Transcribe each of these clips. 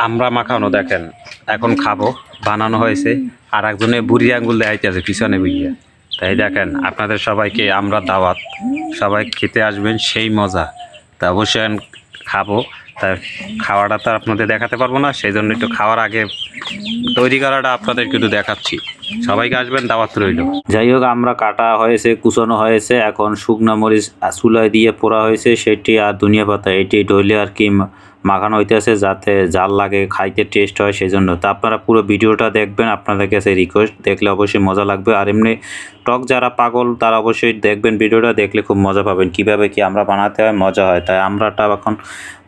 আমরা মাখানো দেখেন এখন খাবো বানানো হয়েছে আর একজনে বুড়ি আঙ্গুল দেখাইতেছে পিছনে বুঝিয়া। তাই দেখেন আপনাদের সবাইকে আমরা দাওয়াত, সবাই খেতে আসবেন, সেই মজা। তা অবশ্যই খাবো। তা খাওয়াটা তো আপনাদের দেখাতে পারবো না, সেই জন্য একটু খাওয়ার আগে তৈরি করাটা আপনাদেরকে একটু দেখাচ্ছি। সবাইকে আসবেন, দাওয়াত রইল। যাই হোক, আমরা কাটা হয়েছে, কুচানো হয়েছে, এখন শুকনো মরিচ চুলায় দিয়ে পোড়া হয়েছে সেটি, আর ধনিয়া পাতা এটি ঢইলে আর কি মাখানো হইতেছে যাতে জাল লাগে, খাইতে টেস্ট হয় সেই জন্য। তা আপনারা পুরো ভিডিওটা দেখবেন, আপনাদের কাছে রিকোয়েস্ট, দেখলে অবশ্যই মজা লাগবে। আর এমনি টক যারা পাগল তারা অবশ্যই দেখবেন, ভিডিওটা দেখলে খুব মজা পাবেন, কীভাবে কি আমরা বানাতে হয়, মজা হয়। তাই আমরাটা এখন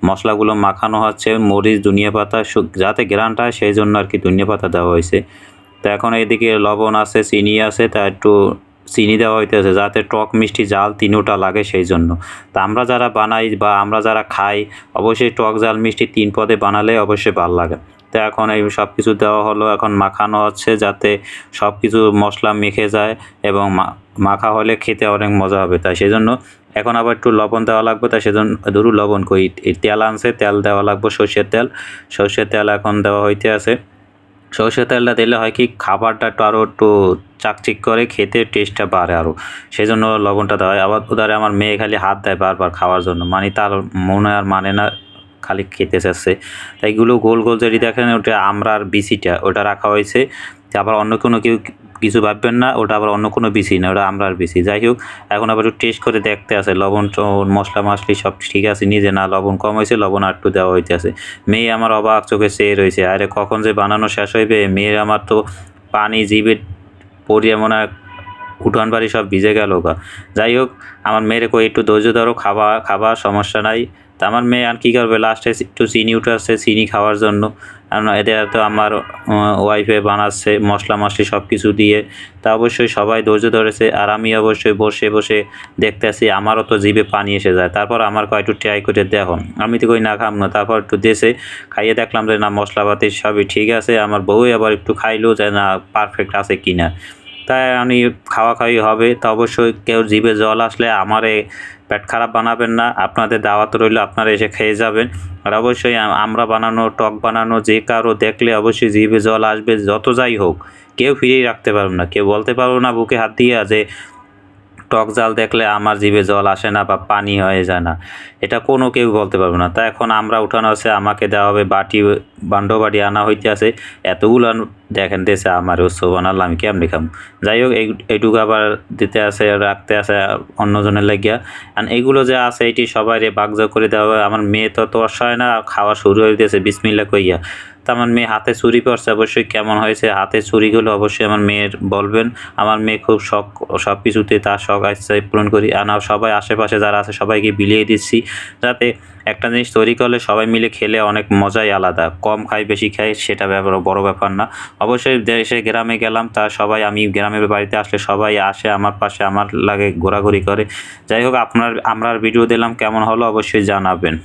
মশলাগুলো মাখানো হচ্ছে, মরিচ ধনিয়া পাতা যাতে গ্রানটা হয় সেই জন্য আর কি ধনিয়া পাতা দেওয়া হয়েছে। তো এখন এইদিকে লবণ আছে, চিনি আছে, তা একটু চিনি দেওয়া হইতেছে যাতে টক মিষ্টি জাল তিনোটা লাগে সেই জন্য। তা আমরা যারা বানাই বা আমরা যারা খাই অবশ্যই টক জাল মিষ্টি তিন পদে বানালে অবশ্যই ভালো লাগে। তো এখন এই সব কিছু দেওয়া হলো, এখন মাখানো হচ্ছে যাতে সব কিছু মশলা মেখে যায় এবং মাখা হলে খেতে অনেক মজা হবে। তাই সেই জন্য এখন আবার একটু লবণ দেওয়া লাগবে। তাই সেজন্য ধরুন লবণ কই, তেল আনছে, তেল দেওয়া লাগবে, সর্ষের তেল এখন দেওয়া হইতে আছে। সরষের তেলটা দিলে হয় কি খাবারটা একটু আরও একটু চাকচিক করে, খেতে টেস্টটা বাড়ে আরও, সেই জন্য লবণটা দেওয়া হয়। আবার ওধারে আমার মেয়ে খালি হাত দেয় বারবার খাওয়ার জন্য, মানে তার মনে আর মানে না, খালি খেতে চাচ্ছে। তাই এগুলো গোল গোল যেটি দেখেন ওটা আমরার বিচিটা, ওটা রাখা হয়েছে। আবার অন্য কোনো কেউ কিছু ভাববেন না, ওটা আবার অন্য কোনো বিচি না, ওটা আমরার বিচি। যাই হোক, এখন আবার একটু টেস্ট করে দেখতে আছে লবণ মশলা মশলি সব ঠিক আছে নিজে, না লবণ কম হয়েছে, লবণ আর একটু দেওয়া হইতেছে। মেয়ে আমার অবাক চোখে চেয়ে রয়েছে, আরে কখন যে বানানো শেষ হইবে। মেয়ের আমার তো পানি জিভে পড়িয়ে মনে হয় উঠান বাড়ি সব ভিজে গেল গা। যাই হোক, আমার মেয়ের কই একটু ধৈর্য ধরো, খাবার সমস্যা নাই। তা আমার মেয়ে আর কী করবে, লাস্টে একটু চিনি উঠে আসছে চিনি খাওয়ার জন্য। কারণ এদের তো আমার ওয়াইফে বানাচ্ছে মশলা মশলি সব কিছু দিয়ে। তা অবশ্যই সবাই ধৈর্য ধরেছে, আর আমি অবশ্যই বসে বসে দেখতে আসি, আমারও তো জিভে পানি এসে যায়। তারপর আমার কয় একটু ট্রাই করে দেখো, আমি তো কই না খাম না। তারপর একটু দেশে খাইয়ে দেখলাম যে না মশলাপাতি সবই ঠিক আছে। আমার বউই আবার একটু খাইলো যে না পারফেক্ট আছে কি না। তাই আমি খাওয়াখাওয়ি হবে। তা অবশ্যই কেউ জিভে জল আসলে আমারে পেট খারাপ বানাবেন না, আপনাদের দাওয়াত রইল, আপনারা এসে খেয়ে যাবেন। আর অবশ্যই আমরা বানানো টক বানানো যে কারো দেখলে অবশ্যই জিভে জল আসবে, যত যাই হোক কেউ ফিরিয়ে রাখতে পারবে না, কেউ বলতে পারবো না বুকে হাত দিয়ে যে টক জাল দেখলে আমার জিভে জল আসে না বা পানি হয়ে যায় না, এটা কোনো কেউ বলতে পারবে না। তা এখন আমরা উঠানো আছে, আমাকে দেওয়া হবে বাটি আনা হইতে আছে এতগুলো দেখেন দেশে আমার উৎসব বানালাম, আমি কেমনি খাম। যাই হোক, এইটুকু আবার দিতে আছে, রাখতে আছে অন্যজনের লাগিয়া। আর এইগুলো যে আছে এটি সবাই বাগজা করে দেওয়া হবে। আমার মেয়ে তো অসহায় না, খাওয়া শুরু হয়ে দিয়েছে বিসমিল্লা কইয়া। তা আমার মেয়ে হাতে ছুরি পড়ছে, অবশ্যই কেমন হয়েছে হাতে ছুরিগুলো অবশ্যই আমার মেয়ের বলবেন। আমার মেয়ে খুব শখ, সব কিছুতে তার শখ আচ্ছা পূরণ করি। আর সবাই আশেপাশে যারা আছে সবাইকে বিলিয়ে দিচ্ছি, যাতে একটা জিনিস তৈরি করলে সবাই মিলে খেলে অনেক মজাই আলাদা। কম খাই বেশি খাই সেটা বড় ব্যাপার না। অবশ্যই দেশে গ্রামে গেলাম, তা সবাই, আমি গ্রামের বাড়িতে আসলে সবাই আসে আমার পাশে, আমার লাগে ঘোরাঘুরি করে। যাই হোক, আমরা ভিডিও দিলাম, কেমন হলো অবশ্যই জানাবেন।